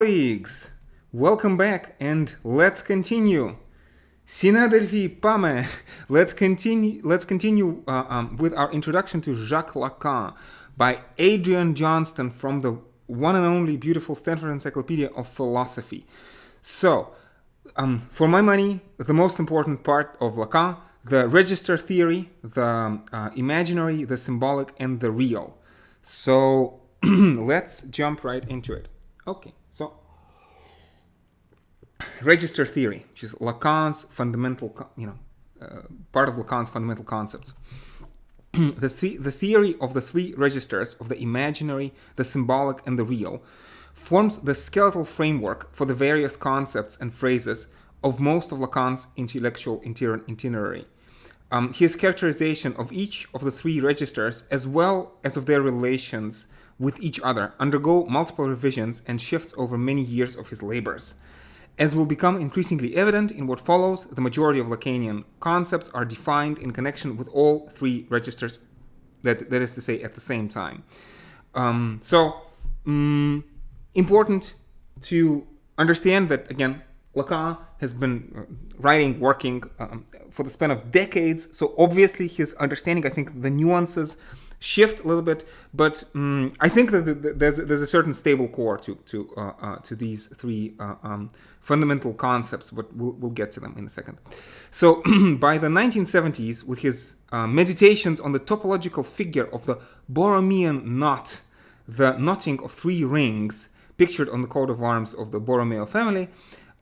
Colleagues, welcome back and let's continue. Sinadelphi Pame. Let's continue with our introduction to Jacques Lacan by Adrian Johnston from the one and only beautiful Stanford Encyclopedia of Philosophy. So, for my money, the most important part of Lacan, the register theory, the imaginary, the symbolic, and the real. So, let's jump right into it. Okay, so register theory, which is Lacan's fundamental, part of Lacan's fundamental concepts. The theory of the three registers of the imaginary, the symbolic, and the real forms the skeletal framework for the various concepts and phrases of most of Lacan's intellectual itinerary. His characterization of each of the three registers, as well as of their relations with each other, undergo multiple revisions and shifts over many years of his labors. As will become increasingly evident in what follows, the majority of Lacanian concepts are defined in connection with all three registers, that is to say, at the same time. Important to understand that, again, Lacan has been working for the span of decades, so obviously his understanding, I think the nuances shift a little bit, but I think that there's a certain stable core to these three fundamental concepts, but we'll get to them in a second. So by the 1970s, with his meditations on the topological figure of the Borromean knot, the knotting of three rings pictured on the coat of arms of the Borromeo family,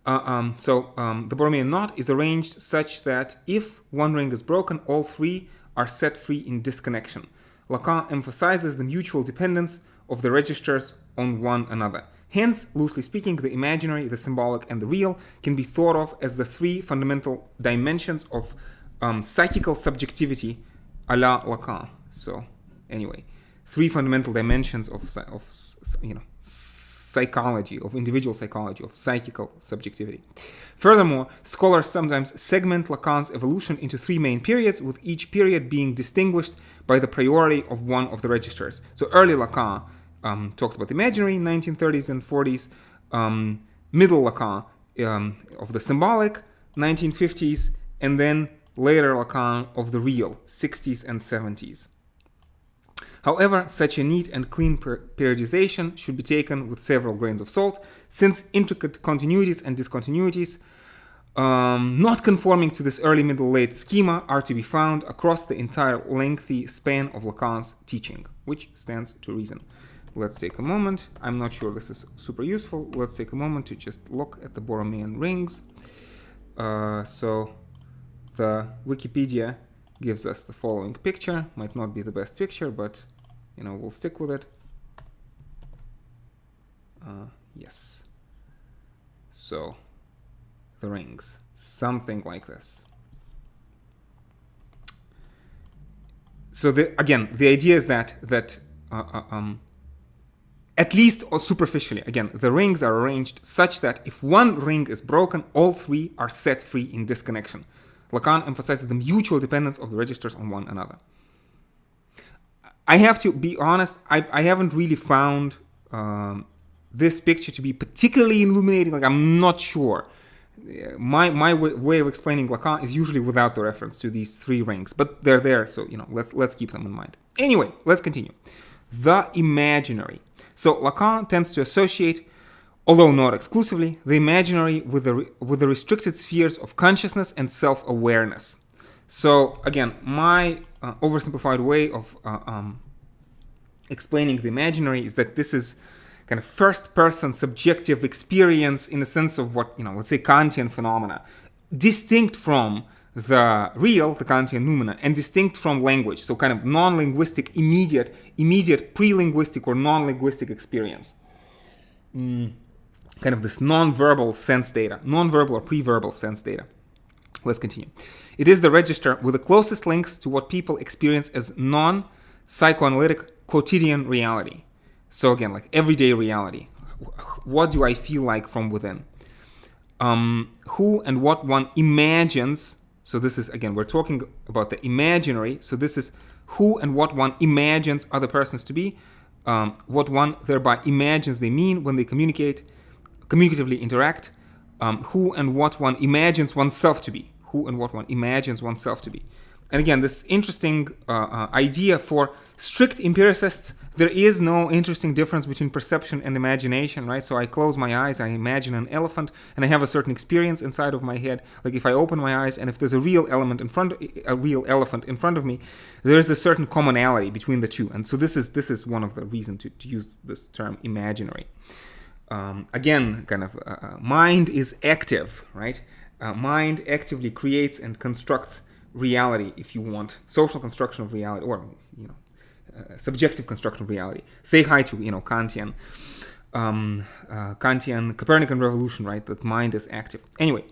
the Borromean knot is arranged such that if one ring is broken, all three are set free in disconnection. Lacan emphasizes the mutual dependence of the registers on one another. Hence, loosely speaking, the imaginary, the symbolic, and the real can be thought of as the three fundamental dimensions of psychical subjectivity a la Lacan. So, anyway, three fundamental dimensions of psychology, of individual psychology, of psychical subjectivity. Furthermore, scholars sometimes segment Lacan's evolution into three main periods, with each period being distinguished by the priority of one of the registers. So early Lacan talks about the imaginary, 1930s and 40s, middle Lacan of the symbolic, 1950s, and then later Lacan of the real, 60s and 70s. However, such a neat and clean periodization should be taken with several grains of salt, since intricate continuities and discontinuities not conforming to this early, middle, late schema are to be found across the entire lengthy span of Lacan's teaching, which stands to reason. Let's take a moment. I'm not sure this is super useful. Let's take a moment to just look at the Borromean rings. So the Wikipedia gives us the following picture. Might not be the best picture, but we'll stick with it. Yes. So the rings, something like this. So the idea is that at least or superficially, again, the rings are arranged such that if one ring is broken, all three are set free in disconnection. Lacan emphasizes the mutual dependence of the registers on one another. I have to be honest, I haven't really found this picture to be particularly illuminating. Like, I'm not sure. My way of explaining Lacan is usually without the reference to these three rings, but they're there, so let's keep them in mind. Anyway, let's continue. The imaginary. So Lacan tends to associate, although not exclusively, the imaginary with the restricted spheres of consciousness and self-awareness. So again, my oversimplified way of explaining the imaginary is that this is kind of first-person subjective experience in the sense of what, let's say Kantian phenomena, distinct from the real, the Kantian noumena, and distinct from language, so kind of non-linguistic, immediate pre-linguistic or non-linguistic experience. Kind of this non-verbal sense data, non-verbal or pre-verbal sense data. Let's continue. It is the register with the closest links to what people experience as non-psychoanalytic quotidian reality. So again, like everyday reality. What do I feel like from within? Who and what one imagines. So this is, again, we're talking about the imaginary. So this is who and what one imagines other persons to be. What one thereby imagines they mean when they communicate. communicatively interact, who and what one imagines oneself to be. Who and what one imagines oneself to be. And again, this interesting idea for strict empiricists, there is no interesting difference between perception and imagination, right? So I close my eyes, I imagine an elephant, and I have a certain experience inside of my head. Like if I open my eyes, and if there's a real elephant in front of me, there's a certain commonality between the two. And so this is one of the reasons to use this term imaginary. Again, kind of mind is active, right? Mind actively creates and constructs reality, if you want, social construction of reality, or subjective construction of reality. Say hi to Kantian Copernican revolution, right? That mind is active. Anyway,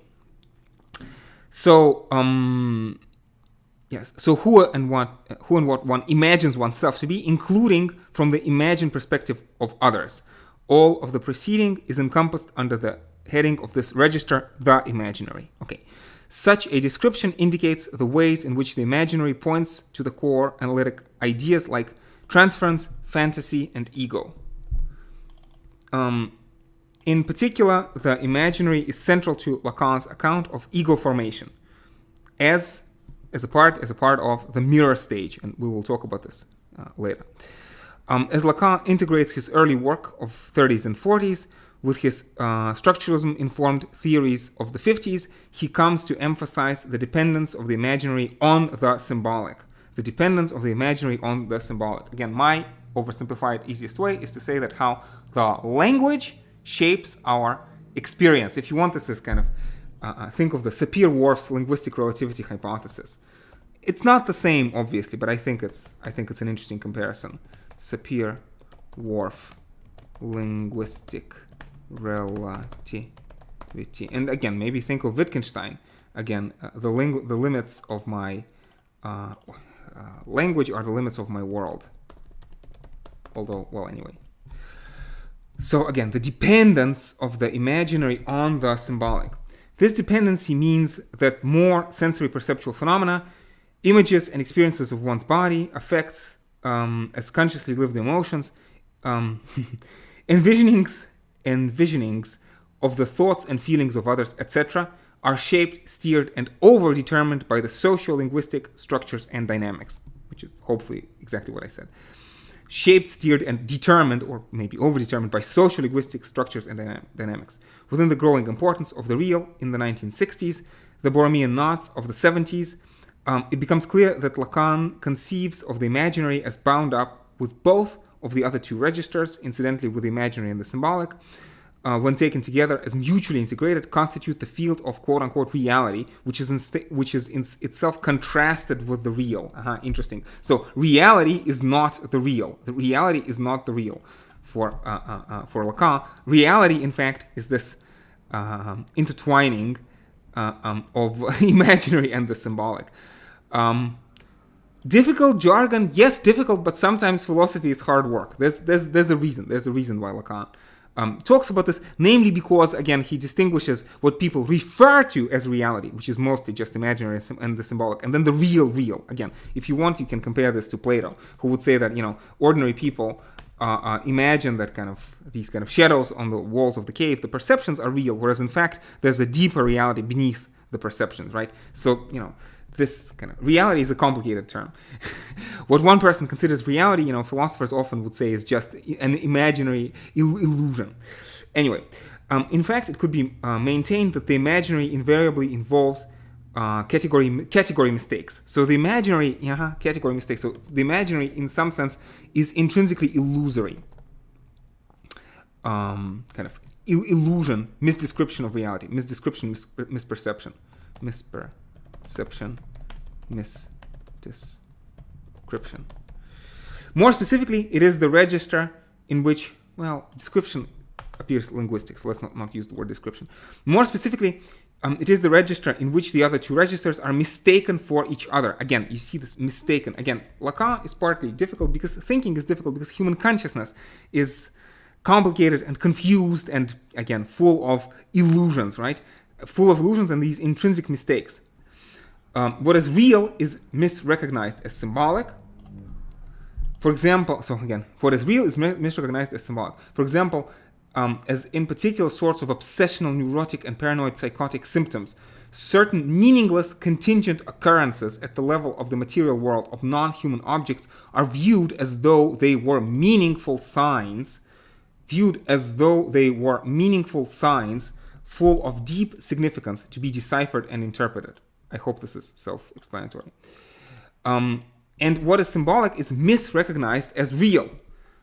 so yes, so who and what one imagines oneself to be, including from the imagined perspective of others. All of the preceding is encompassed under the heading of this register, the imaginary. Okay. Such a description indicates the ways in which the imaginary points to the core analytic ideas like transference, fantasy, and ego. In particular, the imaginary is central to Lacan's account of ego formation as a part of the mirror stage, and we will talk about this later. As Lacan integrates his early work of 30s and 40s with his structuralism-informed theories of the 50s, he comes to emphasize the dependence of the imaginary on the symbolic. The dependence of the imaginary on the symbolic. Again, my oversimplified easiest way is to say that how the language shapes our experience. If you want, this is kind of, think of the Sapir-Whorf's linguistic relativity hypothesis. It's not the same, obviously, but I think it's an interesting comparison. Sapir-Whorf linguistic relativity, and again, maybe think of Wittgenstein. Again, the limits of my language are the limits of my world. Although, well, anyway. So again, the dependence of the imaginary on the symbolic. This dependency means that more sensory perceptual phenomena, images and experiences of one's body, affects as consciously lived emotions, envisionings of the thoughts and feelings of others, etc., are shaped, steered, and over-determined by the socio-linguistic structures and dynamics, which is hopefully exactly what I said. Shaped, steered, and determined, or maybe over-determined by socio-linguistic structures and dynamics. Within the growing importance of the real in the 1960s, the Borromean knots of the 70s, it becomes clear that Lacan conceives of the imaginary as bound up with both of the other two registers, incidentally with the imaginary and the symbolic, when taken together as mutually integrated, constitute the field of quote-unquote reality, which is in itself contrasted with the real. Interesting. So reality is not the real. The reality is not the real for Lacan. Reality, in fact, is this intertwining of imaginary and the symbolic. Difficult jargon, yes, difficult, but sometimes philosophy is hard work. There's a reason. There's a reason why Lacan talks about this, namely because, again, he distinguishes what people refer to as reality, which is mostly just imaginary and the symbolic, and then the real. Again, if you want, you can compare this to Plato, who would say that, ordinary people imagine that these kind of shadows on the walls of the cave, the perceptions are real, whereas in fact, there's a deeper reality beneath the perceptions, right? So, this kind of reality is a complicated term. What one person considers reality, philosophers often would say is just an imaginary illusion. Anyway, in fact, it could be maintained that the imaginary invariably involves category mistakes. So the imaginary, category mistakes. So the imaginary, in some sense, is intrinsically illusory. Illusion, misdescription of reality, misdescription, misperception. Misdescription. More specifically, it is the register in which, description appears linguistic, so let's not use the word description. More specifically, it is the register in which the other two registers are mistaken for each other. Again, you see this mistaken. Again, Lacan is partly difficult because thinking is difficult because human consciousness is complicated and confused and, again, full of illusions, right? Full of illusions and these intrinsic mistakes. What is real is misrecognized as symbolic. For example, so again, what is real is misrecognized as symbolic. For example, as in particular sorts of obsessional, neurotic, and paranoid psychotic symptoms, certain meaningless contingent occurrences at the level of the material world of non-human objects are viewed as though they were meaningful signs, full of deep significance to be deciphered and interpreted. I hope this is self-explanatory. And what is symbolic is misrecognized as real.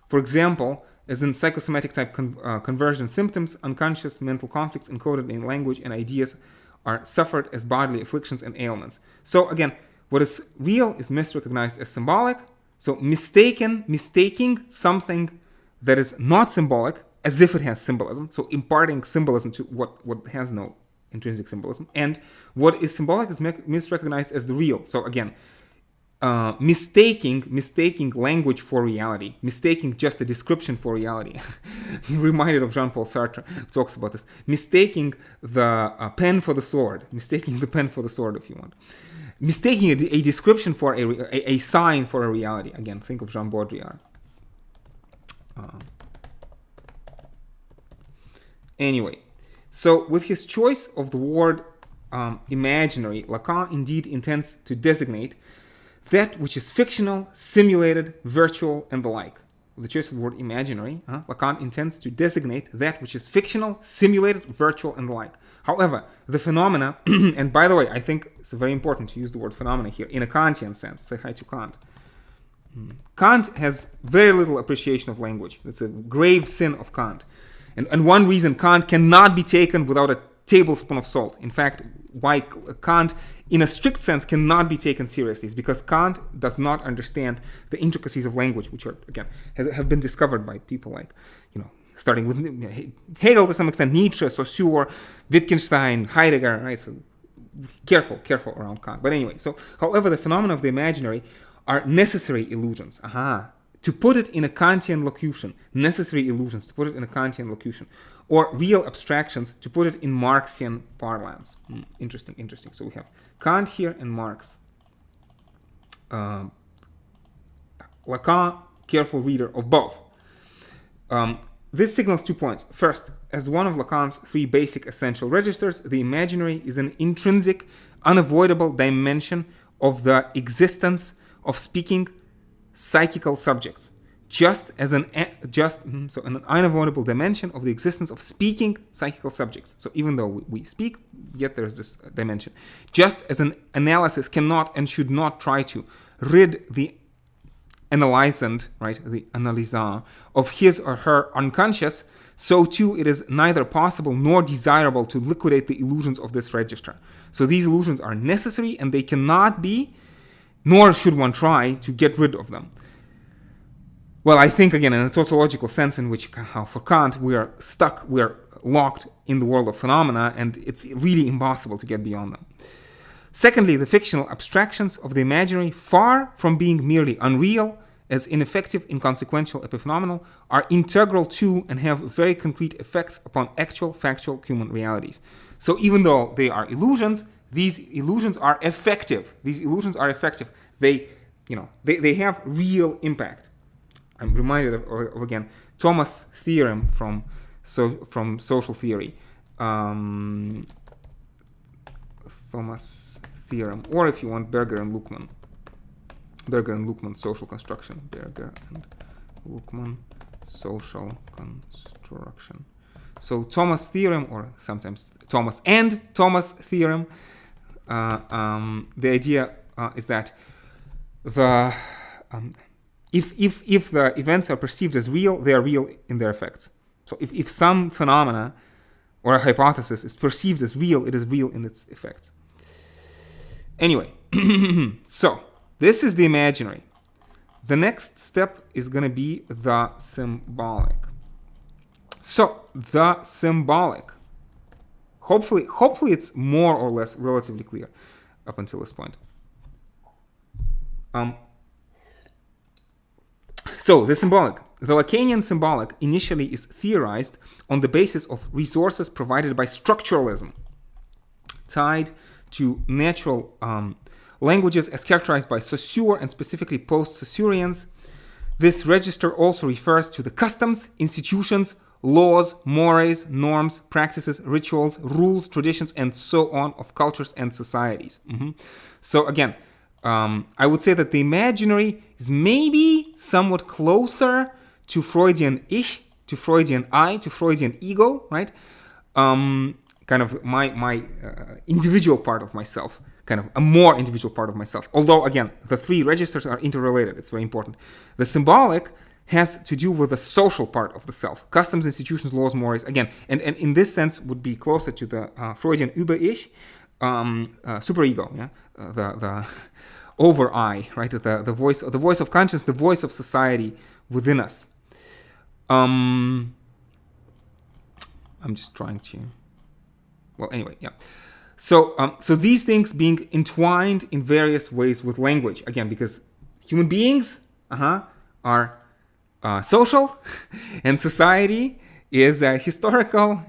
For example, as in psychosomatic type conversion symptoms, unconscious mental conflicts encoded in language and ideas are suffered as bodily afflictions and ailments. So again, what is real is misrecognized as symbolic. So mistaking something that is not symbolic as if it has symbolism. So imparting symbolism to what has no intrinsic symbolism. And what is symbolic is misrecognized as the real. So again, mistaking language for reality, mistaking just a description for reality. Reminded of Jean-Paul Sartre, who talks about this. Mistaking the pen for the sword, if you want. Mistaking a description for a sign for a reality. Again, think of Jean Baudrillard. Anyway, so with his choice of the word imaginary, Lacan indeed intends to designate that which is fictional, simulated, virtual, and the like. With the choice of the word imaginary, Lacan intends to designate that which is fictional, simulated, virtual, and the like. However, the phenomena, and by the way, I think it's very important to use the word phenomena here in a Kantian sense. Say hi to Kant. Kant has very little appreciation of language. That's a grave sin of Kant. And one reason Kant cannot be taken without a tablespoon of salt. In fact, why Kant, in a strict sense, cannot be taken seriously is because Kant does not understand the intricacies of language, which are, again, have been discovered by people like, starting with Hegel to some extent, Nietzsche, Saussure, Wittgenstein, Heidegger, right? So careful around Kant. But anyway, so however, the phenomena of the imaginary are necessary illusions. To put it in a Kantian locution, necessary illusions, to put it in a Kantian locution, or real abstractions, to put it in Marxian parlance. Interesting. So we have Kant here and Marx. Lacan, careful reader of both. This signals 2 points. First, as one of Lacan's 3 basic essential registers, the imaginary is an intrinsic, unavoidable dimension of the existence of speaking psychical subjects, an unavoidable dimension of the existence of speaking psychical subjects. So even though we speak, yet there's this dimension. Just as an analysis cannot and should not try to rid the analysand, right, the analysant, of his or her unconscious, so too it is neither possible nor desirable to liquidate the illusions of this register. So these illusions are necessary and they cannot be, nor should one try to get rid of them. Well, I think, again, in a tautological sense in which, for Kant, we are locked in the world of phenomena, and it's really impossible to get beyond them. Secondly, the fictional abstractions of the imaginary, far from being merely unreal, as ineffective, inconsequential, epiphenomenal, are integral to and have very concrete effects upon actual, factual human realities. So even though they are illusions, these illusions are effective. They have real impact. I'm reminded of again, Thomas' theorem from social theory. Thomas' theorem, or if you want, Berger and Luckmann, social construction. Berger and Luckmann, social construction. So Thomas' theorem, or sometimes Thomas and Thomas' theorem, the idea is that if the events are perceived as real, they are real in their effects. So if some phenomena or a hypothesis is perceived as real, it is real in its effects. Anyway, so this is the imaginary. The next step is going to be the symbolic. So the symbolic. Hopefully it's more or less relatively clear up until this point. So the symbolic. The Lacanian symbolic initially is theorized on the basis of resources provided by structuralism, tied to natural languages as characterized by Saussure and specifically post-Saussureans. This register also refers to the customs, institutions, laws, mores, norms, practices, rituals, rules, traditions, and so on of cultures and societies. So again, I would say that the imaginary is maybe somewhat closer to Freudian-ish, to Freudian I, to Freudian ego, right? Kind of my individual part of myself, kind of a more individual part of myself. Although, again, the three registers are interrelated. It's very important. The symbolic has to do with the social part of the self. Customs, institutions, laws, mores, again, and in this sense would be closer to the Freudian Über-Ich, superego, yeah? The over-I, right? The voice of conscience, the voice of society within us. I'm just trying to... Well, anyway, yeah. So these things being entwined in various ways with language, again, because human beings are social, and society is historical.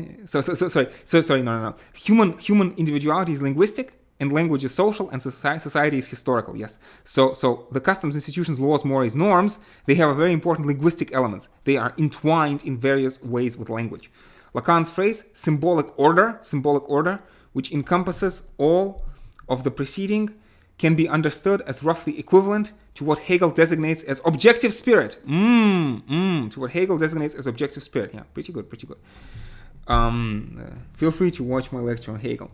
No. Human individuality is linguistic, and language is social, and society is historical. Yes. So the customs, institutions, laws, mores, norms, they have a very important linguistic elements. They are entwined in various ways with language. Lacan's phrase, symbolic order, which encompasses all of the preceding, can be understood as roughly equivalent to what Hegel designates as objective spirit. To what Hegel designates as objective spirit. Yeah, pretty good. Feel free to watch my lecture on Hegel.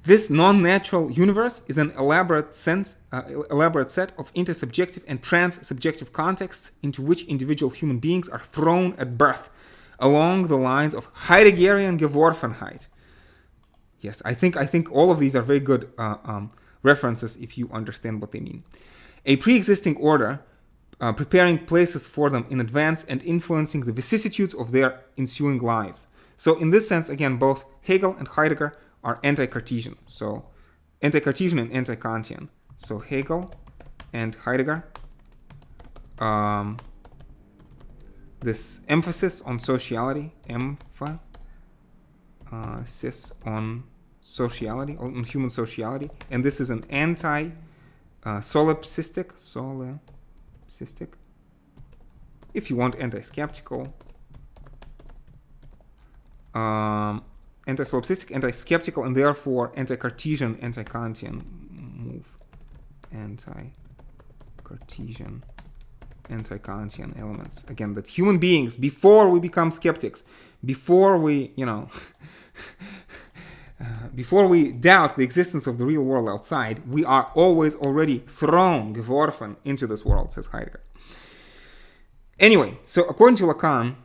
This non-natural universe is an elaborate set of intersubjective and trans-subjective contexts into which individual human beings are thrown at birth, along the lines of Heideggerian Geworfenheit. Yes, I think all of these are very good references if you understand what they mean. A pre-existing order, preparing places for them in advance and influencing the vicissitudes of their ensuing lives. So in this sense, again, both Hegel and Heidegger are anti-Cartesian. So anti-Cartesian and anti-Kantian. So Hegel and Heidegger, this emphasis on sociality, emphasis on sociality, on human sociality, and this is an anti-solipsistic, if you want, anti-skeptical, anti-solipsistic, anti-skeptical, and therefore anti-Cartesian, anti-Kantian move. Anti-Cartesian, anti-Kantian elements. Again, that human beings, before we become skeptics, before we, before we doubt the existence of the real world outside, we are always already thrown, geworfen, into this world, says Heidegger. Anyway, so according to Lacan,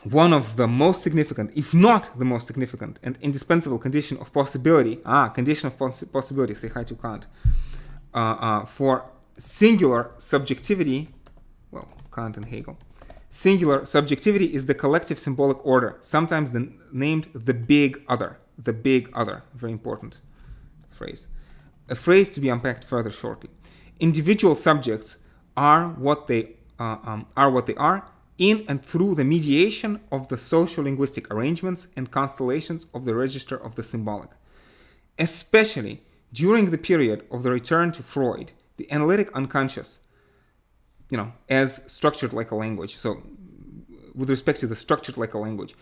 one of the most significant, if not the most significant and indispensable condition of possibility, say hi to Kant, for singular subjectivity, well, Kant and Hegel, singular subjectivity is the collective symbolic order, sometimes named the big other. The big other, very important phrase. A phrase to be unpacked further shortly. Individual subjects are what they are in and through the mediation of the social-linguistic arrangements and constellations of the register of the symbolic. Especially during the period of the return to Freud, the analytic unconscious, as structured like a language. So, with respect to the structured like a language,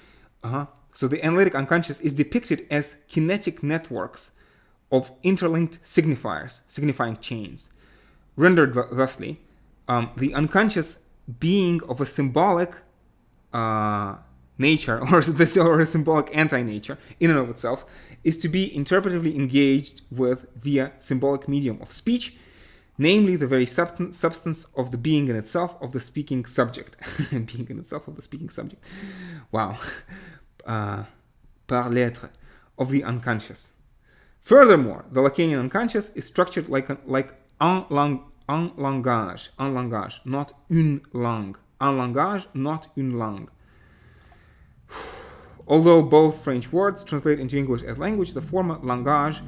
so the analytic unconscious is depicted as kinetic networks of interlinked signifiers, signifying chains. Rendered thusly, the unconscious being of a symbolic nature, or a symbolic anti-nature in and of itself, is to be interpretively engaged with via symbolic medium of speech, namely the very substance of the being in itself of the speaking subject. Being in itself of the speaking subject. Wow. Par l'être, of the unconscious. Furthermore, the Lacanian unconscious is structured like un langage, not une langue. Un langage, not une langue. Although both French words translate into English as language, the former langage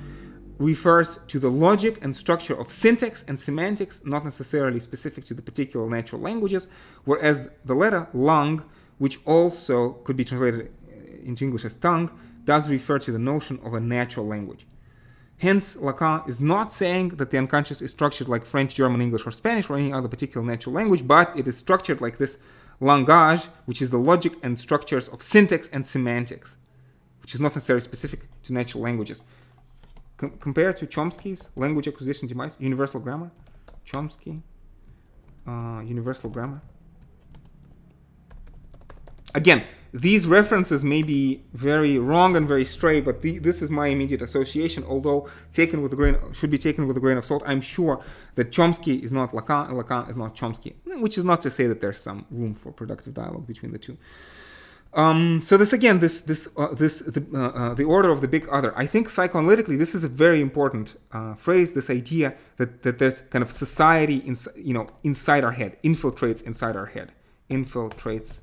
refers to the logic and structure of syntax and semantics, not necessarily specific to the particular natural languages, whereas the latter, langue, which also could be translated into English as tongue, does refer to the notion of a natural language. Hence, Lacan is not saying that the unconscious is structured like French, German, English, or Spanish, or any other particular natural language, but it is structured like this Langage, which is the logic and structures of syntax and semantics, which is not necessarily specific to natural languages. Compared to Chomsky's language acquisition device, universal grammar. Chomsky, universal grammar. Again, these references may be very wrong and very stray, but this is my immediate association, although should be taken with a grain of salt. I'm sure that Chomsky is not Lacan, and Lacan is not Chomsky, which is not to say that there's some room for productive dialogue between the two. So this again, the order of the big other. I think psychoanalytically, this is a very important phrase. This idea that there's kind of society, inside our head, infiltrates inside our head, infiltrates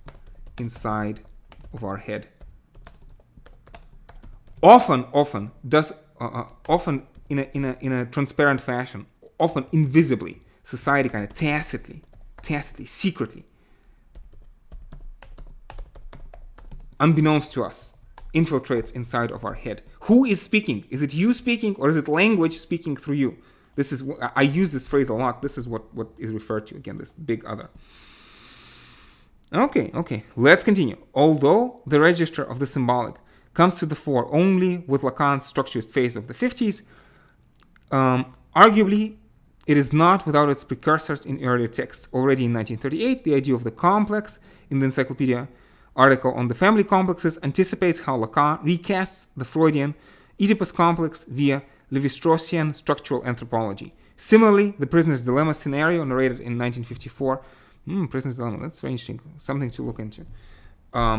inside of our head. Often in a transparent fashion, often invisibly, society kind of tacitly, secretly, unbeknownst to us, infiltrates inside of our head. Who is speaking? Is it you speaking, or is it language speaking through you? I use this phrase a lot. This is what is referred to, again, this big other. Okay, let's continue. Although the register of the symbolic comes to the fore only with Lacan's structurist phase of the 50s, arguably it is not without its precursors in earlier texts. Already in 1938, the idea of the complex in the Encyclopedia article on the family complexes anticipates how Lacan recasts the Freudian Oedipus complex via Levi-Straussian structural anthropology. Similarly, the prisoner's dilemma scenario narrated in 1954, prisoner's dilemma, that's very interesting, something to look into.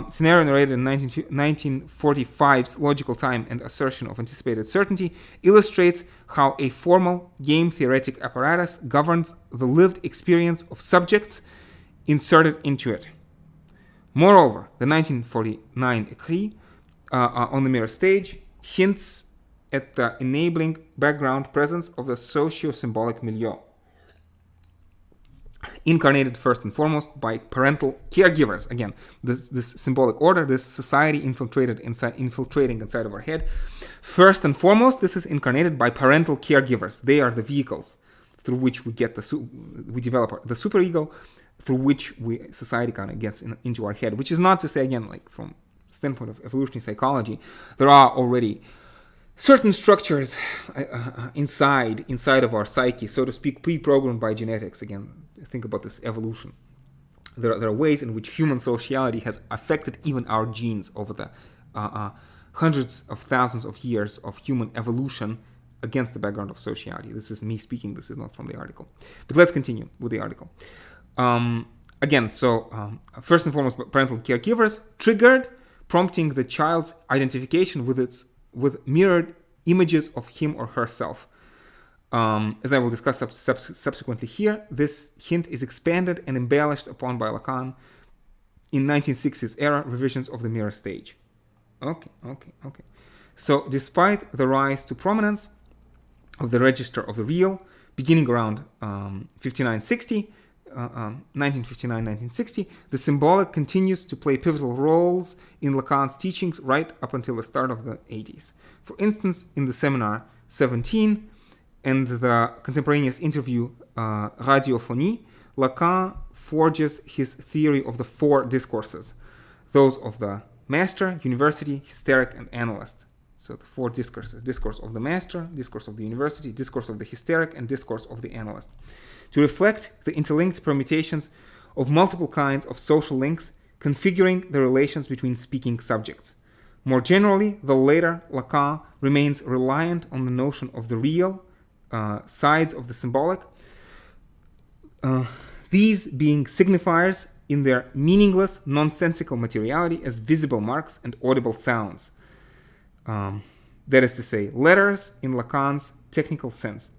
Scenario narrated in 1945's logical time and assertion of anticipated certainty illustrates how a formal game theoretic apparatus governs the lived experience of subjects inserted into it. Moreover, the 1949 Écrit on the mirror stage hints at the enabling background presence of the socio-symbolic milieu, incarnated first and foremost by parental caregivers. Again, this symbolic order, this society infiltrating inside of our head. First and foremost, this is incarnated by parental caregivers. They are the vehicles through which we develop the superego, through which society kind of gets into our head. Which is not to say, again, like from standpoint of evolutionary psychology, there are already certain structures inside of our psyche, so to speak, pre-programmed by genetics. Again, think about this evolution. There are ways in which human sociality has affected even our genes over the hundreds of thousands of years of human evolution against the background of sociality. This is me speaking. This is not from the article. But let's continue with the article. First and foremost, parental caregivers triggered, prompting the child's identification with mirrored images of him or herself. As I will discuss subsequently here, this hint is expanded and embellished upon by Lacan in 1960s era revisions of the mirror stage. Okay. So, despite the rise to prominence of the register of the real, beginning around 1959-1960, the symbolic continues to play pivotal roles in Lacan's teachings right up until the start of the 80s. For instance, in the seminar 17 and the contemporaneous interview Radiophonie, Lacan forges his theory of the four discourses, those of the master, university, hysteric, and analyst. So the four discourses: discourse of the master, discourse of the university, discourse of the hysteric, and discourse of the analyst, to reflect the interlinked permutations of multiple kinds of social links configuring the relations between speaking subjects. More generally, though later, Lacan remains reliant on the notion of the real sides of the symbolic, these being signifiers in their meaningless, nonsensical materiality as visible marks and audible sounds. That is to say, letters in Lacan's technical sense.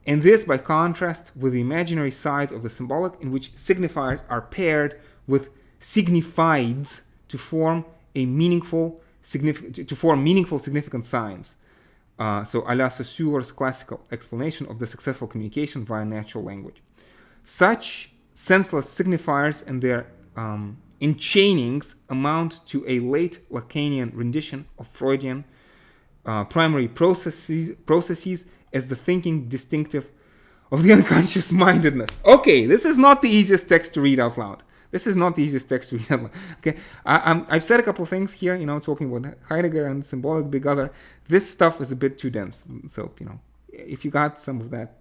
And this, by contrast, with the imaginary sides of the symbolic, in which signifiers are paired with signifieds to form meaningful, significant signs. So, à la Saussure's classical explanation of the successful communication via natural language. Such senseless signifiers and their enchainings amount to a late Lacanian rendition of Freudian primary processes as the thinking distinctive of the unconscious mindedness. Okay, this is not the easiest text to read out loud. This is not the easiest text to read. Okay, I've said a couple of things here, talking about Heidegger and Symbolic, Big Other. This stuff is a bit too dense. So, if you got some of that,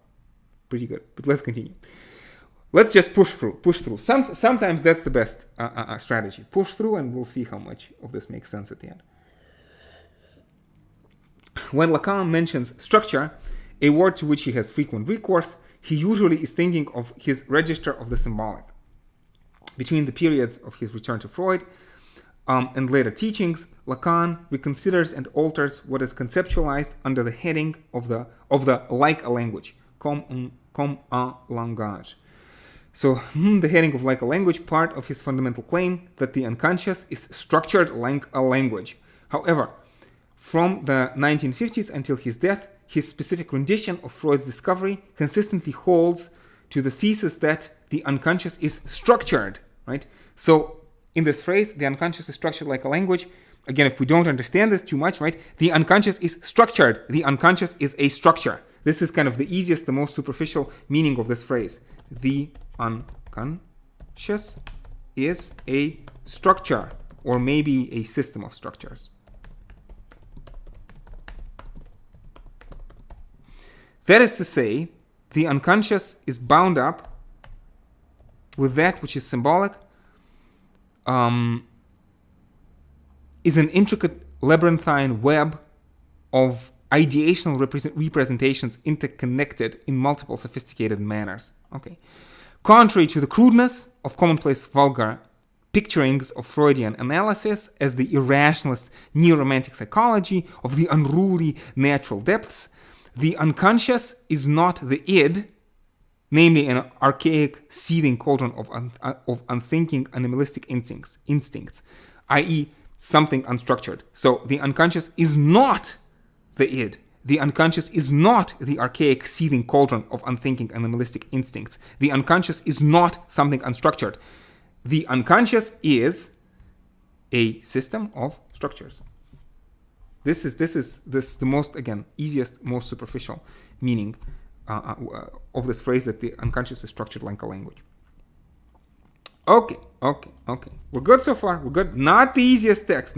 pretty good. But let's continue. Let's just push through. Sometimes that's the best strategy. Push through, and we'll see how much of this makes sense at the end. When Lacan mentions structure, a word to which he has frequent recourse, he usually is thinking of his register of the symbolic. Between the periods of his return to Freud and later teachings, Lacan reconsiders and alters what is conceptualized under the heading of the like a language, comme un langage. So, the heading of like a language, part of his fundamental claim that the unconscious is structured like a language. However, from the 1950s until his death, his specific rendition of Freud's discovery consistently holds to the thesis that the unconscious is structured, right? So, in this phrase, the unconscious is structured like a language. Again, if we don't understand this too much, right? The unconscious is structured. The unconscious is a structure. This is kind of the easiest, the most superficial meaning of this phrase. The unconscious is a structure, or maybe a system of structures. That is to say, the unconscious is bound up with that which is symbolic, is an intricate labyrinthine web of ideational representations interconnected in multiple sophisticated manners. Okay. Contrary to the crudeness of commonplace vulgar picturings of Freudian analysis as the irrationalist neo-romantic psychology of the unruly natural depths, the unconscious is not the id, namely an archaic seething cauldron of unthinking animalistic instincts, i.e. something unstructured. So the unconscious is not the id. The unconscious is not the archaic seething cauldron of unthinking animalistic instincts. The unconscious is not something unstructured. The unconscious is a system of structures. This is the most, again, easiest, most superficial meaning of this phrase, that the unconscious is structured like a language. Okay. We're good so far. We're good. Not the easiest text,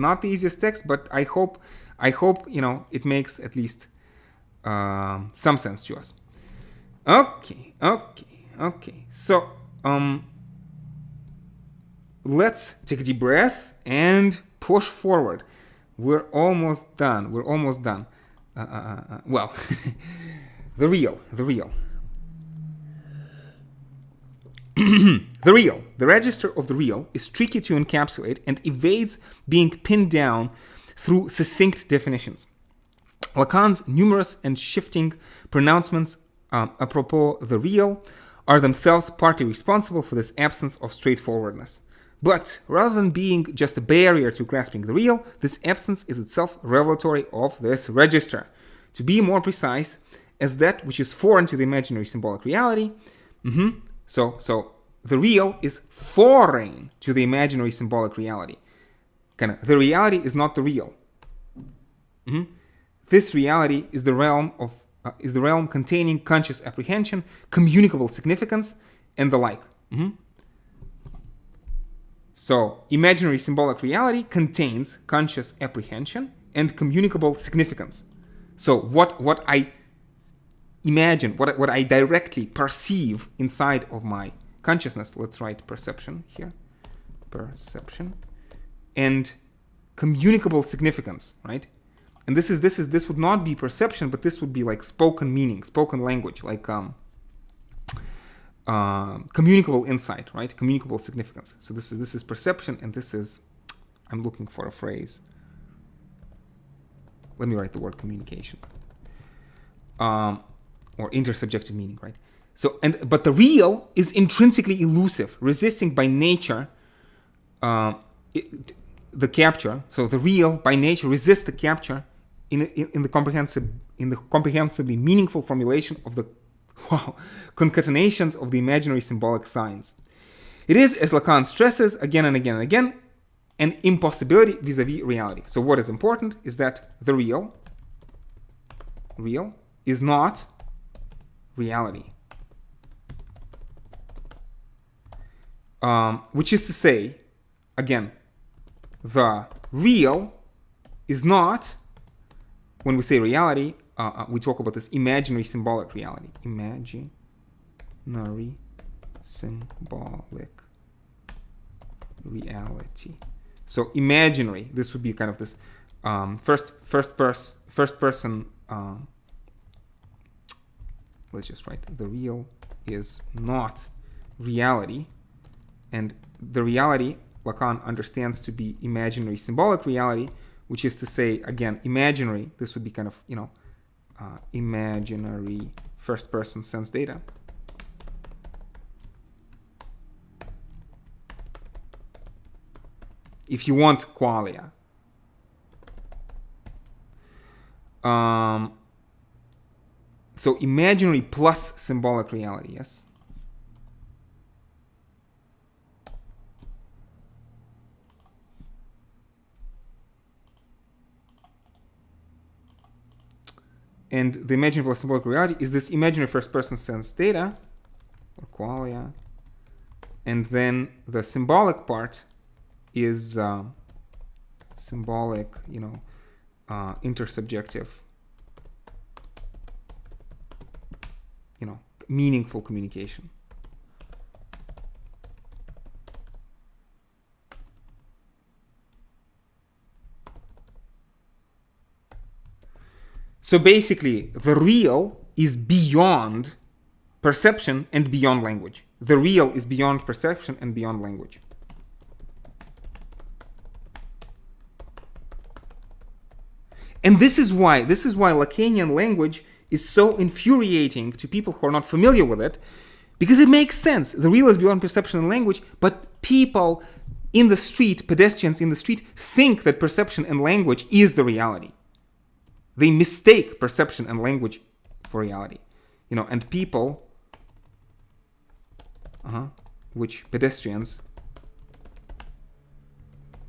but I hope it makes at least some sense to us. Okay. So let's take a deep breath and push forward. We're almost done. Well, the real. The register of the real is tricky to encapsulate and evades being pinned down through succinct definitions. Lacan's numerous and shifting pronouncements apropos the real are themselves partly responsible for this absence of straightforwardness. But rather than being just a barrier to grasping the real, this absence is itself revelatory of this register. To be more precise, as that which is foreign to the imaginary symbolic reality, So the real is foreign to the imaginary symbolic reality. The reality is not the real. This reality is the realm containing conscious apprehension, communicable significance, and the like. So imaginary symbolic reality contains conscious apprehension and communicable significance. So what I imagine, what I directly perceive inside of my consciousness, let's write perception here, perception, and communicable significance, right? And this would not be perception, but this would be like spoken meaning, spoken language, like communicable insight, right? Communicable significance. So this is perception, and this is, I'm looking for a phrase. Let me write the word communication. Or intersubjective meaning, right? So, but the real is intrinsically elusive, resisting by nature the capture. So the real by nature resists the capture in the comprehensively meaningful formulation of the concatenations of the imaginary symbolic signs. It is, as Lacan stresses again and again and again, an impossibility vis-a-vis reality. So what is important is that the real is not reality. which is to say, again, the real is not, when we say reality, we talk about this imaginary symbolic reality. Imaginary symbolic reality. So imaginary, this would be kind of this first person. Let's just write the real is not reality, and the reality Lacan understands to be imaginary symbolic reality, which is to say, again, imaginary. This would be kind of, imaginary first person sense data. If you want qualia. So imaginary plus symbolic reality, yes? And the imaginary plus symbolic reality is this imaginary first person sense data, or qualia. And then the symbolic part is symbolic, intersubjective, meaningful communication. So basically, the real is beyond perception and beyond language. The real is beyond perception and beyond language. And this is why Lacanian language is so infuriating to people who are not familiar with it, because it makes sense. The real is beyond perception and language, but people in the street, pedestrians in the street, think that perception and language is the reality. They mistake perception and language for reality. And people, which pedestrians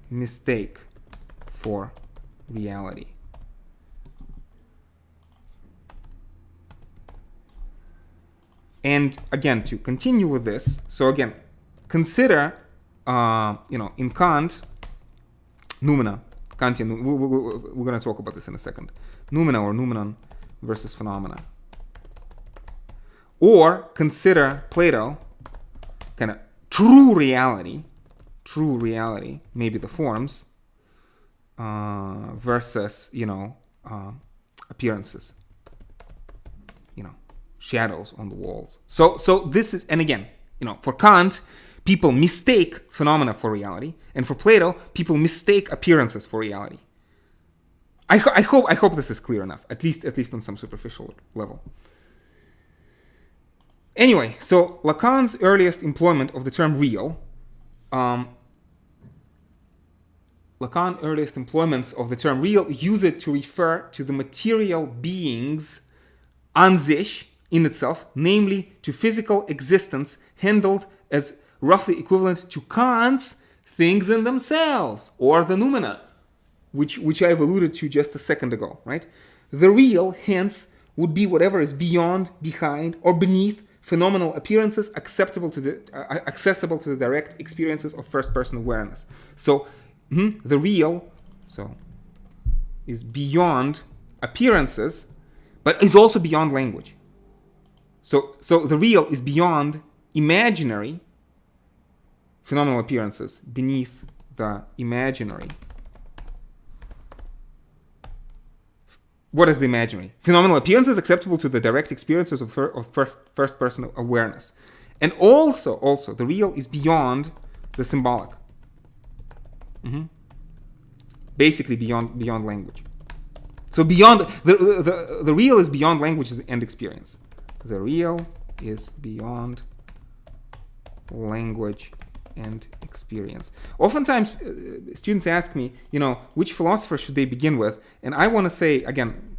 mistake for reality. And again, to continue with this, so again, consider, in Kant, noumena, Kantian, we're going to talk about this in a second. Noumena or noumenon versus phenomena. Or consider Plato, kind of true reality, maybe the forms, versus, appearances. Shadows on the walls. So this is, and again, for Kant, people mistake phenomena for reality, and for Plato, people mistake appearances for reality. I hope this is clear enough, at least on some superficial level. Anyway, so Lacan's earliest employment of the term real, Lacan's earliest employments of the term real use it to refer to the material beings an sich, in itself, namely to physical existence handled as roughly equivalent to Kant's things in themselves, or the noumena, which I've alluded to just a second ago, right? The real, hence, would be whatever is beyond, behind, or beneath phenomenal appearances accessible to the direct experiences of first-person awareness. So, the real, is beyond appearances, but is also beyond language. So the real is beyond imaginary phenomenal appearances, beneath the imaginary. What is the imaginary? Phenomenal appearances acceptable to the direct experiences of first-person awareness. And also, the real is beyond the symbolic. Basically beyond language. So beyond, the real is beyond language and experience. The real is beyond language and experience. Oftentimes, students ask me, which philosopher should they begin with? And I want to say, again,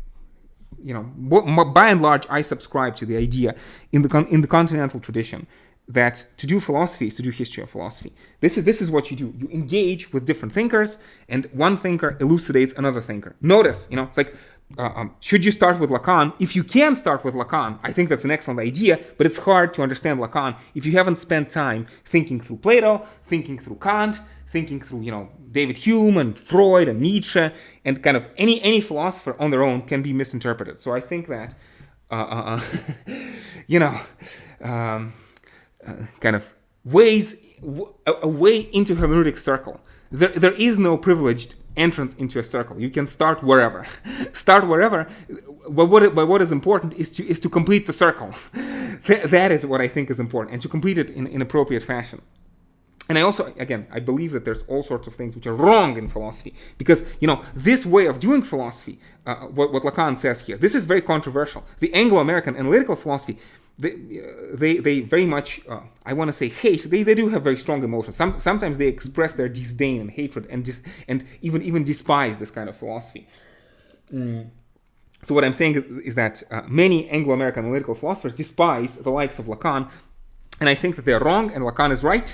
by and large, I subscribe to the idea in the continental tradition that to do philosophy is to do history of philosophy. This is what you do. You engage with different thinkers, and one thinker elucidates another thinker. Notice, it's like should you start with Lacan? If you can start with Lacan, I think that's an excellent idea, but it's hard to understand Lacan if you haven't spent time thinking through Plato, thinking through Kant, thinking through, David Hume and Freud and Nietzsche, and kind of any philosopher on their own can be misinterpreted. So I think that, kind of a way into hermeneutic circle. There is no privileged entrance into a circle. You can start wherever. But what is important is to complete the circle. That is what I think is important, and to complete it in appropriate fashion. And I also, again, I believe that there's all sorts of things which are wrong in philosophy, because, this way of doing philosophy, what Lacan says here, this is very controversial. The Anglo-American analytical philosophy, they very much, I want to say hate. They do have very strong emotions. Sometimes they express their disdain and hatred and even despise this kind of philosophy. So what I'm saying is that many Anglo-American analytical philosophers despise the likes of Lacan, and I think that they're wrong, and Lacan is right.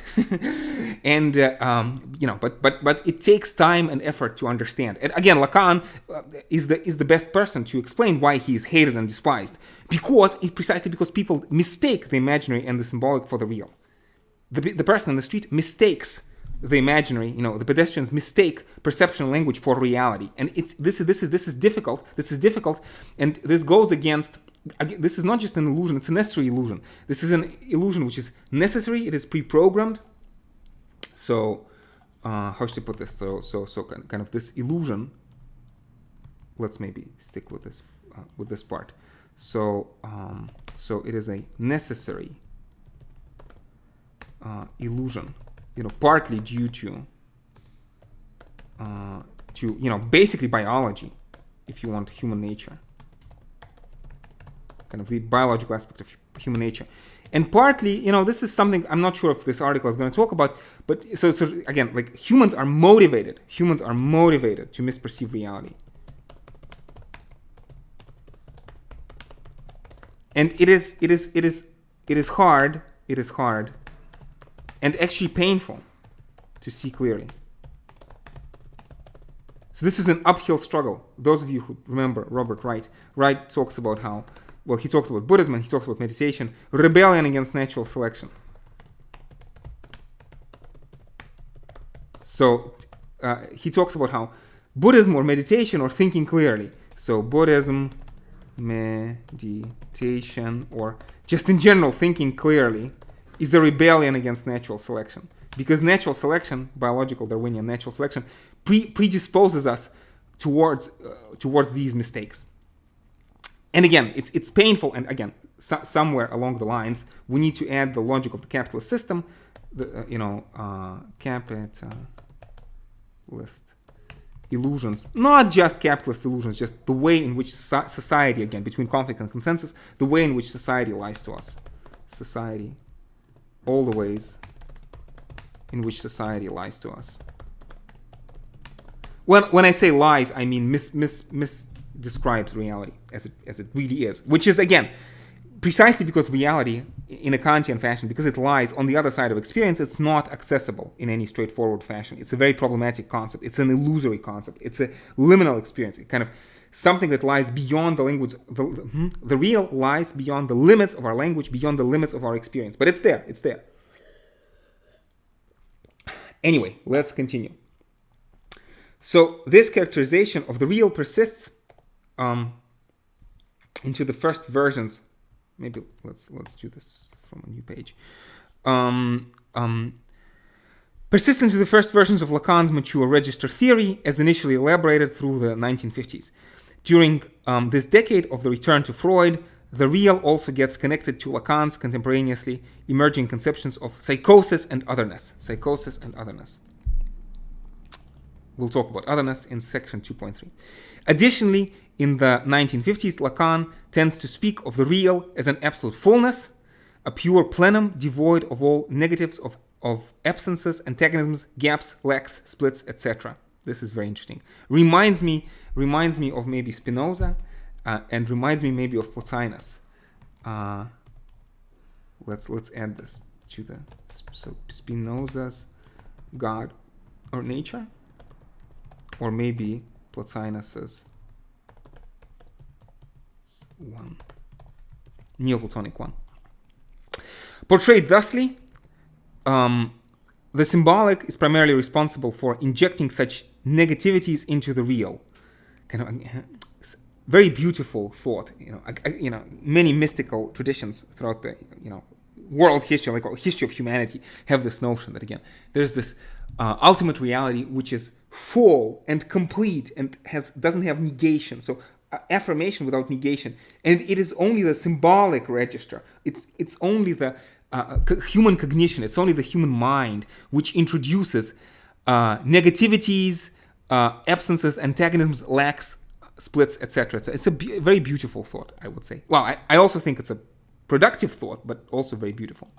And but it takes time and effort to understand. And again, Lacan is the best person to explain why he is hated and despised, precisely because people mistake the imaginary and the symbolic for the real. The person in the street mistakes the imaginary. The pedestrians mistake perception and language for reality, and this is difficult. This is difficult, and this goes against. This is not just an illusion, it's a necessary illusion. This is an illusion which is necessary, it is pre-programmed. So, how should I put this? So kind of this illusion, let's maybe stick with this part. So it is a necessary illusion, partly due to basically biology, if you want, human nature. Kind of the biological aspect of human nature. And partly, this is something I'm not sure if this article is going to talk about, but so again, like humans are motivated to misperceive reality. And it is hard and actually painful to see clearly. So this is an uphill struggle. Those of you who remember Robert Wright talks about how, he talks about Buddhism and he talks about meditation, rebellion against natural selection. So he talks about how Buddhism or meditation or thinking clearly. So Buddhism, meditation, or just in general thinking clearly is a rebellion against natural selection. Because natural selection, biological Darwinian natural selection, predisposes us towards these mistakes. And again, it's painful, and again, somewhere along the lines, we need to add the logic of the capitalist system, capitalist illusions, not just capitalist illusions, just the way in which society, again, between conflict and consensus, the way in which society lies to us. Society, all the ways in which society lies to us. When I say lies, I mean describes reality as it really is, which is, again, precisely because reality, in a Kantian fashion, because it lies on the other side of experience, it's not accessible in any straightforward fashion. It's a very problematic concept. It's an illusory concept. It's a liminal experience. It kind of something that lies beyond the language. The real lies beyond the limits of our language, beyond the limits of our experience. But it's there. It's there. Anyway, let's continue. So this characterization of the real persists into the first versions. Maybe let's do this from a new page. Persists into the first versions of Lacan's mature register theory, as initially elaborated through the 1950s. During this decade of the return to Freud, the real also gets connected to Lacan's contemporaneously emerging conceptions of psychosis and otherness. Psychosis and otherness. We'll talk about otherness in section 2.3. Additionally, in the 1950s, Lacan tends to speak of the real as an absolute fullness, a pure plenum devoid of all negatives of absences, antagonisms, gaps, lacks, splits, etc. This is very interesting. Reminds me of maybe Spinoza, and reminds me maybe of Plotinus. Let's add this to the Spinoza's God or nature, or maybe Plotinus's one. Neoplatonic one. Portrayed thusly, the symbolic is primarily responsible for injecting such negativities into the real. Kind of very beautiful thought. Many mystical traditions throughout the world history, like history of humanity, have this notion that again there's this ultimate reality which is full and complete and doesn't have negation. So affirmation without negation, and it is only the symbolic register. It's only the human cognition. It's only the human mind which introduces negativities, absences, antagonisms, lacks, splits, etc. It's a very beautiful thought, I would say. Well, I also think it's a productive thought, but also very beautiful.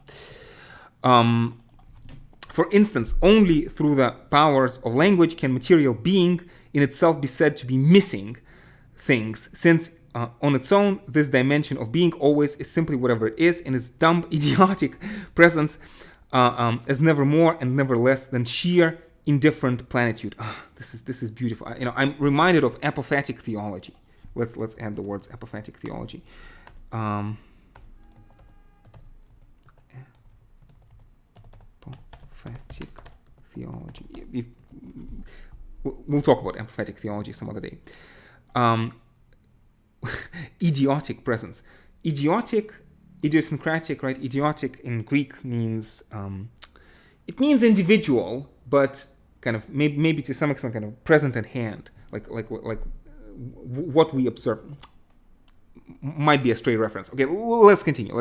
For instance, only through the powers of language can material being in itself be said to be missing things, since on its own, this dimension of being always is simply whatever it is, and its dumb, idiotic presence as never more and never less than sheer, indifferent plenitude. This is beautiful. I'm reminded of apophatic theology. Let's add the words apophatic theology. Apophatic theology. We'll talk about apophatic theology some other day. Idiotic presence. Idiotic, idiosyncratic, right? Idiotic in Greek means it means individual, but kind of maybe to some extent kind of present at hand, like what we observe. Might be a stray reference. Okay, let's continue.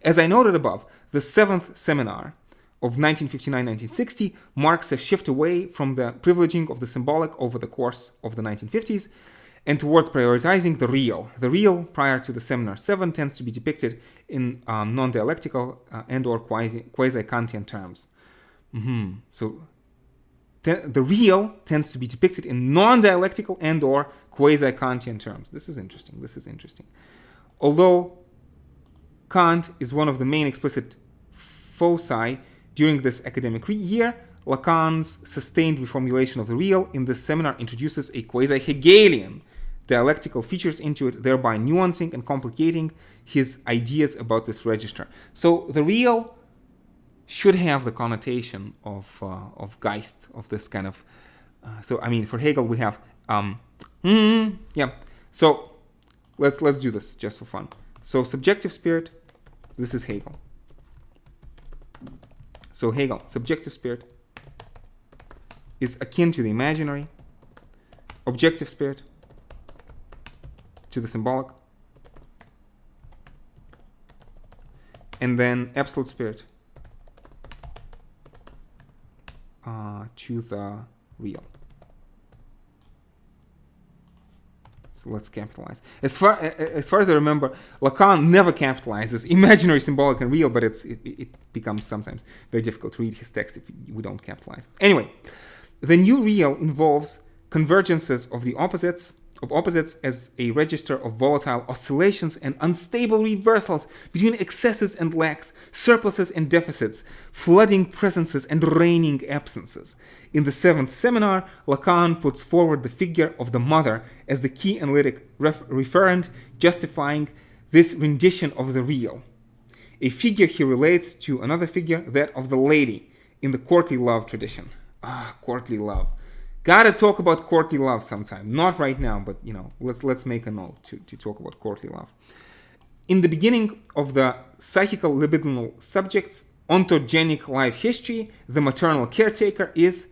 As I noted above, the 7th seminar of 1959-1960 marks a shift away from the privileging of the symbolic over the course of the 1950s and towards prioritizing the real. The real, prior to the Seminar 7, tends to be depicted in non-dialectical and or quasi-Kantian terms. So the real tends to be depicted in non-dialectical and or quasi-Kantian terms. This is interesting. Although Kant is one of the main explicit foci during this academic year, Lacan's sustained reformulation of the real in this seminar introduces a quasi-Hegelian dialectical features into it, thereby nuancing and complicating his ideas about this register. So the real should have the connotation of Geist, of this kind of. For Hegel we have So let's do this just for fun. So subjective spirit. This is Hegel. So Hegel, subjective spirit is akin to the imaginary, objective spirit to the symbolic, and then absolute spirit to the real. So let's capitalize. As far as I remember, Lacan never capitalizes imaginary, symbolic, and real, but it becomes sometimes very difficult to read his text if we don't capitalize. Anyway, the new real involves convergences of opposites as a register of volatile oscillations and unstable reversals between excesses and lacks, surpluses and deficits, flooding presences and reigning absences. In the 7th seminar, Lacan puts forward the figure of the mother as the key analytic referent, justifying this rendition of the real. A figure he relates to another figure, that of the lady, in the courtly love tradition. Courtly love. Gotta talk about courtly love sometime. Not right now, but let's make a note to talk about courtly love. In the beginning of the psychical libidinal subject's ontogenic life history, the maternal caretaker is,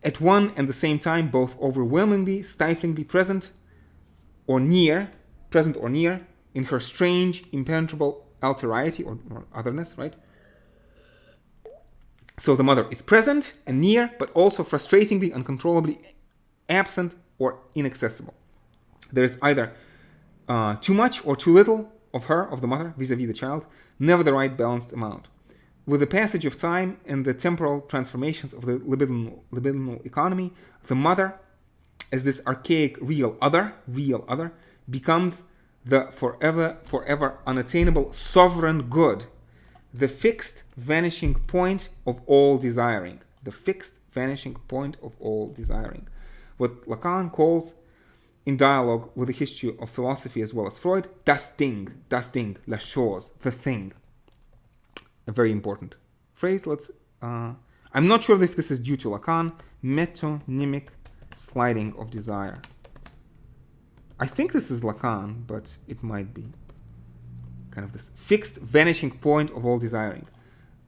at one and the same time, both overwhelmingly, stiflingly present or near in her strange, impenetrable alterity or otherness, right? So the mother is present and near, but also frustratingly, uncontrollably absent or inaccessible. There is either too much or too little of her, of the mother, vis-a-vis the child, never the right balanced amount. With the passage of time and the temporal transformations of the libidinal economy, the mother, as this archaic real other, becomes the forever unattainable sovereign good, the fixed vanishing point of all desiring. The fixed vanishing point of all desiring. What Lacan calls in dialogue with the history of philosophy as well as Freud. Das Ding, la chose, the thing. A very important phrase. I'm not sure if this is due to Lacan. Metonymic sliding of desire. I think this is Lacan, but it might be kind of this fixed vanishing point of all desiring.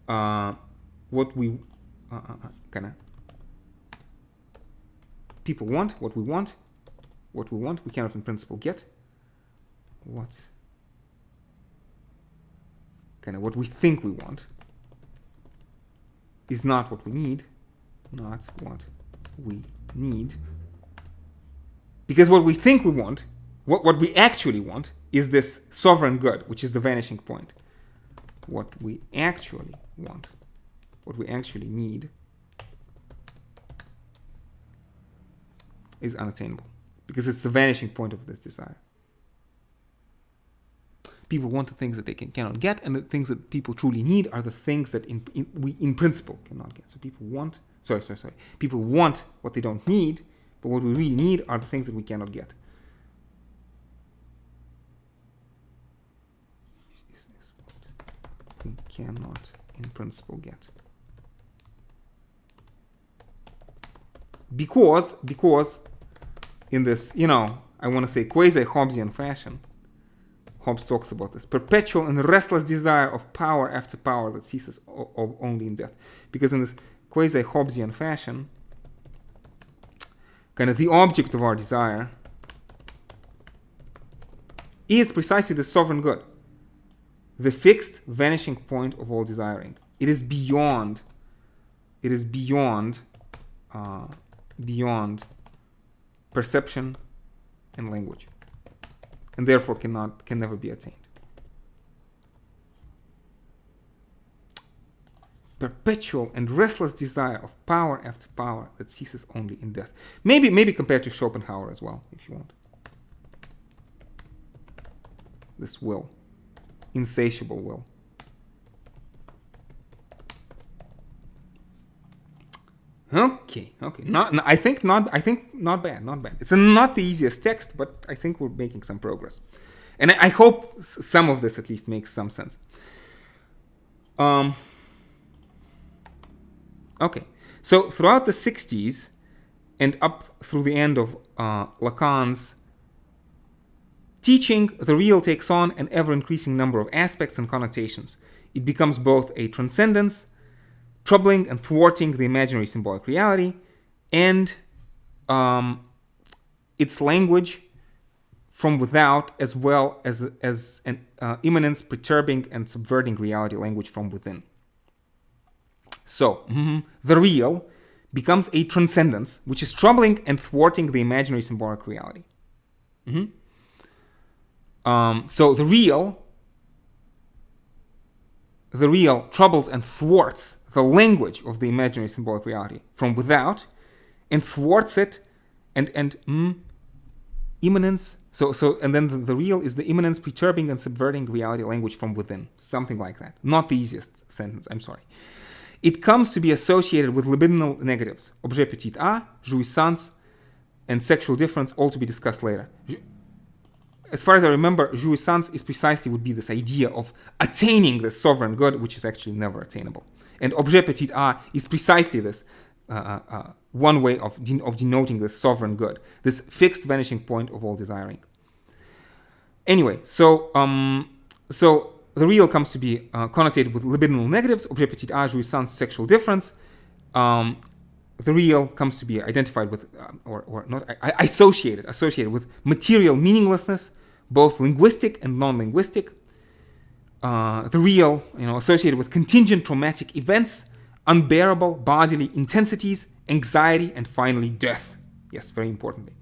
What we people want, what we want, we cannot in principle get. What we think we want is not what we need, not what we need. Because what we think we want, what we actually want, is this sovereign good, which is the vanishing point. What we actually want, what we actually need, is unattainable. Because it's the vanishing point of this desire. People want the things that they cannot get, and the things that people truly need are the things that we in principle cannot get. So people want, people want what they don't need, but what we really need are the things that we cannot get. This is what we cannot in principle get. Because in this, I want to say quasi-Hobbesian fashion, Hobbes talks about this perpetual and restless desire of power after power that ceases only in death. Because in this quasi-Hobbesian fashion, kind of the object of our desire is precisely the sovereign good, the fixed vanishing point of all desiring. It is beyond perception and language, and therefore can never be attained. Perpetual and restless desire of power after power that ceases only in death. Maybe compared to Schopenhauer as well, if you want. This will, insatiable will. Okay. I think not bad. It's not the easiest text, but I think we're making some progress, and I hope some of this at least makes some sense. Okay, so throughout the 60s and up through the end of Lacan's teaching, the real takes on an ever-increasing number of aspects and connotations. It becomes both a transcendence, troubling and thwarting the imaginary symbolic reality, and its language from without, as well as an immanence perturbing and subverting reality language from within. So, the real becomes a transcendence, which is troubling and thwarting the imaginary symbolic reality. So the real troubles and thwarts the language of the imaginary symbolic reality from without, and thwarts it, and immanence. And then the real is the immanence perturbing and subverting reality language from within, something like that. Not the easiest sentence. I'm sorry. It comes to be associated with libidinal negatives, objet petit, jouissance, and sexual difference, all to be discussed later. As far as I remember, jouissance would be this idea of attaining the sovereign good, which is actually never attainable. And objet petit is precisely this one way of denoting the sovereign good, this fixed vanishing point of all desiring. Anyway, so the real comes to be connotated with libidinal negatives, objet petit, jouissance, sexual difference. The real comes to be identified with, or not associated with material meaninglessness, both linguistic and non-linguistic. The real, associated with contingent traumatic events, unbearable bodily intensities, anxiety, and finally death. Yes, very importantly.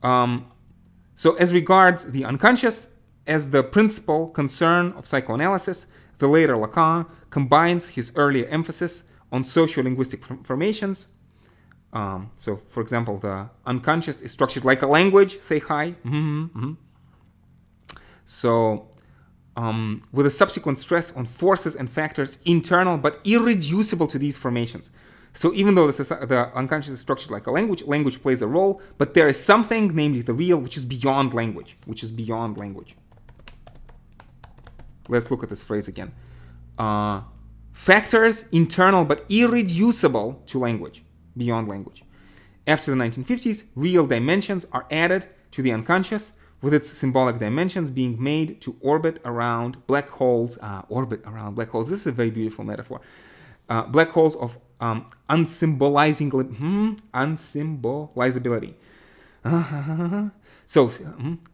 So as regards the unconscious, as the principal concern of psychoanalysis, the later Lacan combines his earlier emphasis on sociolinguistic formations. So, for example, the unconscious is structured like a language. Say hi. So, with a subsequent stress on forces and factors internal but irreducible to these formations. So even though the unconscious is structured like a language, language plays a role, but there is something, namely the real, which is beyond language, Let's look at this phrase again. Factors internal but irreducible to language, beyond language. After the 1950s, real dimensions are added to the unconscious, with its symbolic dimensions being made to orbit around black holes. This is a very beautiful metaphor. Black holes of unsymbolizability. So,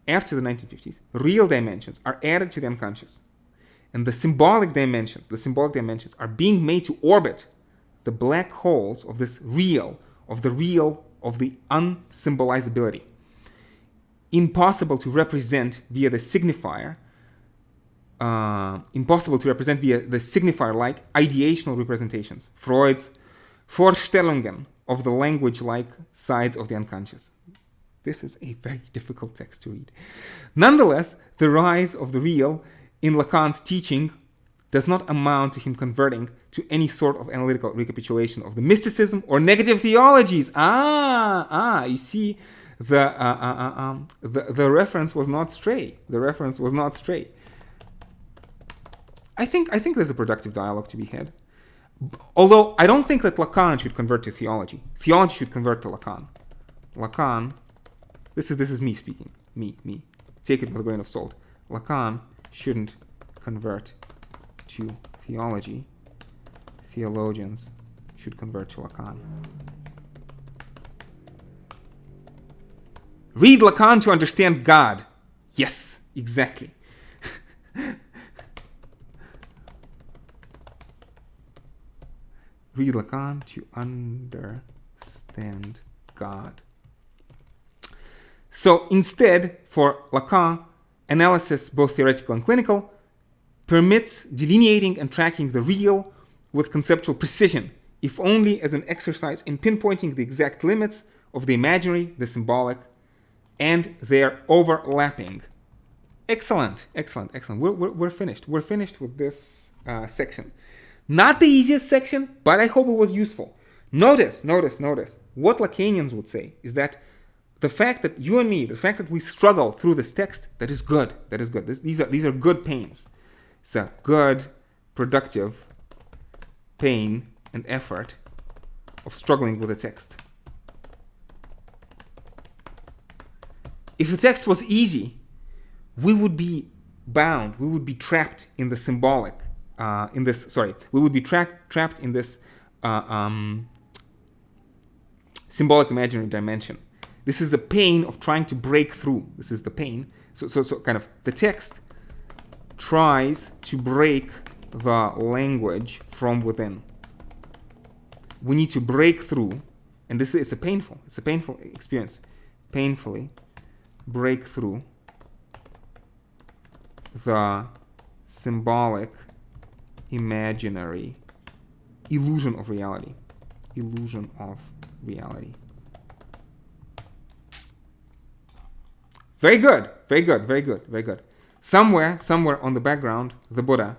after the 1950s, real dimensions are added to the unconscious. And the symbolic dimensions are being made to orbit the black holes of this real, of the unsymbolizability. Impossible to represent via the signifier, like ideational representations, Freud's Vorstellungen of the language-like sides of the unconscious. This is a very difficult text to read. Nonetheless, the rise of the real in Lacan's teaching does not amount to him converting to any sort of analytical recapitulation of the mysticism or negative theologies. You see, the reference was not stray. I think there's a productive dialogue to be had. Although I don't think that Lacan should convert to theology. Theology should convert to Lacan. Lacan, this is me speaking. Me. Take it with a grain of salt. Lacan shouldn't convert to theology. Theologians should convert to Lacan. Read Lacan to understand God. Yes, exactly. Read Lacan to understand God. So instead, for Lacan, analysis, both theoretical and clinical, permits delineating and tracking the real with conceptual precision, if only as an exercise in pinpointing the exact limits of the imaginary, the symbolic, and their overlapping. Excellent. We're finished. We're finished with this section. Not the easiest section, but I hope it was useful. Notice. What Lacanians would say is that the fact that you and me, the fact that we struggle through this text, that is good. These are good pains. It's a good, productive pain and effort of struggling with the text. If the text was easy, we would be bound, we would be trapped in the symbolic, we would be trapped in this symbolic imaginary dimension. This is the pain of trying to break through. This is the pain. So kind of the text tries to break the language from within. We need to break through, and it's a painful experience. Painfully break through the symbolic imaginary illusion of reality. Very good. Somewhere on the background, the Buddha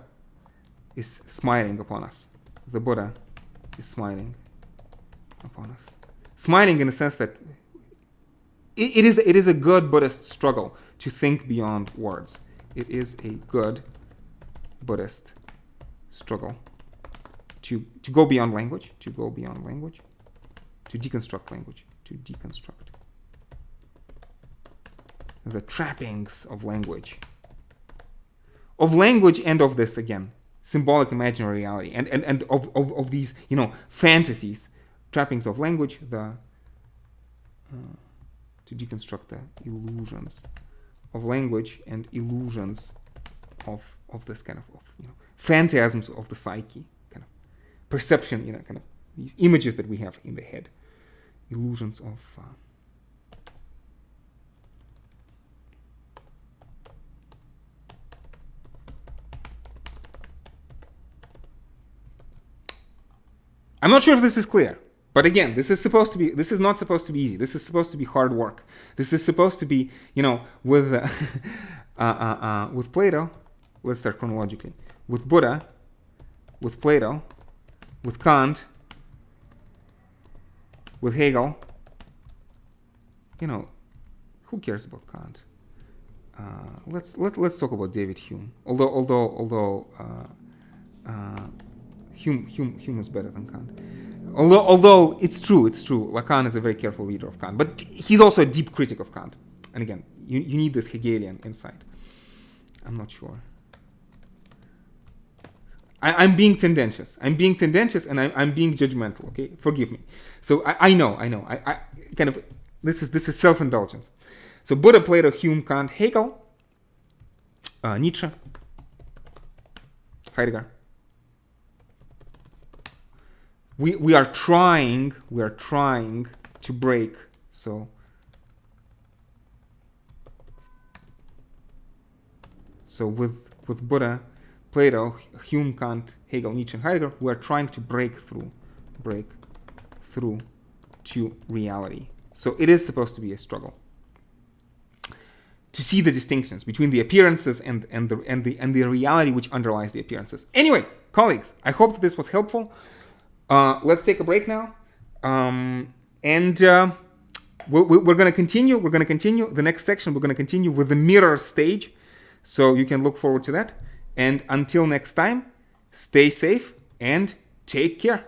is smiling upon us. Smiling in the sense that it is a good Buddhist struggle to think beyond words. It is a good Buddhist struggle to go beyond language, to deconstruct language, the trappings of language, and of this, again, symbolic imaginary reality, and of these, fantasies, trappings of language, to deconstruct the illusions of language and illusions of this kind of phantasms of the psyche, kind of perception, kind of these images that we have in the head, illusions of I'm not sure if this is clear, but again, this is not supposed to be easy. This is supposed to be hard work. This is supposed to be, with Plato, let's start chronologically. With Buddha, with Plato, with Kant, with Hegel, who cares about Kant? Let's talk about David Hume. Although Hume is better than Kant. Although it's true, Lacan is a very careful reader of Kant, but he's also a deep critic of Kant. And again, you need this Hegelian insight. I'm not sure. I'm being tendentious. And I'm being judgmental. Okay, forgive me. So I know. I kind of this is self-indulgence. So Buddha, Plato, Hume, Kant, Hegel, Nietzsche, Heidegger. We are trying to break. So with Buddha, Plato, Hume, Kant, Hegel, Nietzsche, and Heidegger, we are trying to break through to reality. So it is supposed to be a struggle to see the distinctions between the appearances and the reality which underlies the appearances. Anyway, colleagues, I hope that this was helpful. Let's take a break now, and we're going to continue. We're going to continue the next section. We're going to continue with the mirror stage, so you can look forward to that. And until next time, stay safe and take care.